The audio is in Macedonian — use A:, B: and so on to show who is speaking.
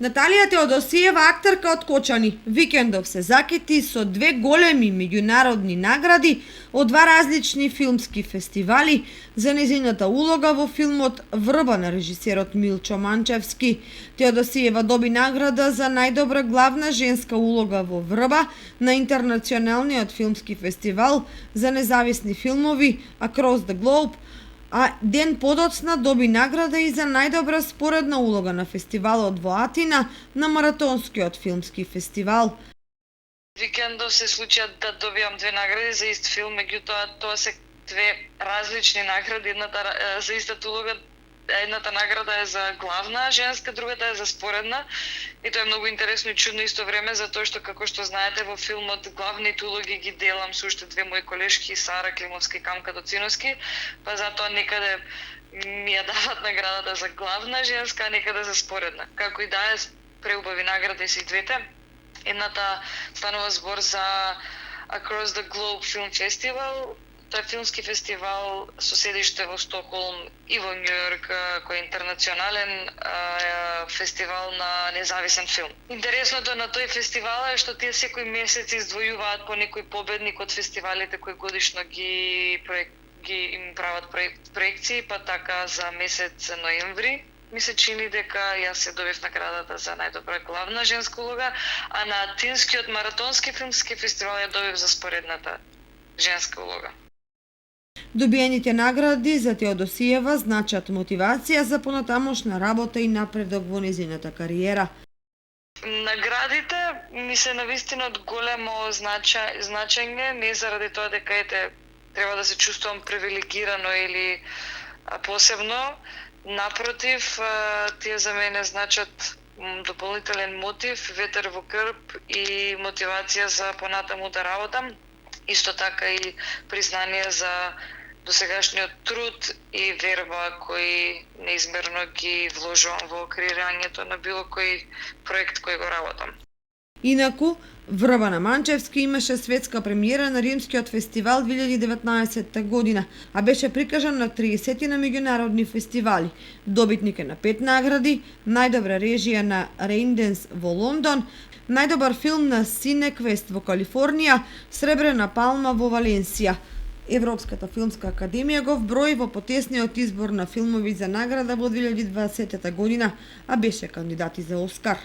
A: Наталија Теодосиева, актерка од Кочани, викендов се закити со две големи меѓународни награди од два различни филмски фестивали за нејзината улога во филмот Врба на режисерот Милчо Манчевски. Теодосиева доби награда за најдобра главна женска улога во Врба на Интернационалниот филмски фестивал за независни филмови Across the Globe, а ден подоцна доби награда и за најдобра споредна улога на фестивалот во Атина на Маратонскиот филмски фестивал.
B: Викендов се случија да добијам две награди за ист филм, меѓутоа тоа се две различни награди, едната за истата улога. Едната награда е за главна женска, другата е за споредна. И тоа е многу интересно и чудно исто време, затоа што, како што знаете, во филмот главните улоги ги делам со уште две мои колешки, Сара Климовска и Камка Доциновски, па затоа некаде ми ја дават наградата за главна женска, а некаде за споредна. Како и да е, преубави награди се и двете. Едната станува збор за Across the Globe Film Festival. Тоа е филмски фестивал со седиште во Стокхолм и во Њујорк, кој е интернационален фестивал на независен филм. Интересното на тој фестивал е што тие секој месец издвојуваат по некој победник од фестивалите кои годишно ги им прават проекции, па така за месец ноември ми се чини дека јас се добив наградата за најдобра главна женска улога, а на Атинскиот маратонски филмски фестивал ја добив за споредната женска улога.
A: Добиените награди за Теодосиева значат мотивација за понатамошна работа и напредок во нејзината кариера.
B: Наградите ми се навистина од големо значење, не заради тоа дека треба да се чувствувам привилегирано или посебно. Напротив, тие за мене значат дополнителен мотив, ветер во крп и мотивација за понатаму да работам. Исто така и признание за досегашниот труд и верба кој неизмерно ги вложувам во креирањето на било кој проект кој го работам.
A: Инаку, Врба на Манчевски имаше светска премиера на Римскиот фестивал 2019 година, а беше прикажан на 30 на меѓународни фестивали. Добитник е на 5 награди, најдобра режија на Рейнденс во Лондон, најдобар филм на Синеквест во Калифорнија, Сребрена палма во Валенсија. Европската филмска академија го вброи во потесниот избор на филмови за награда во 2020 година, а беше кандидат и за Оскар.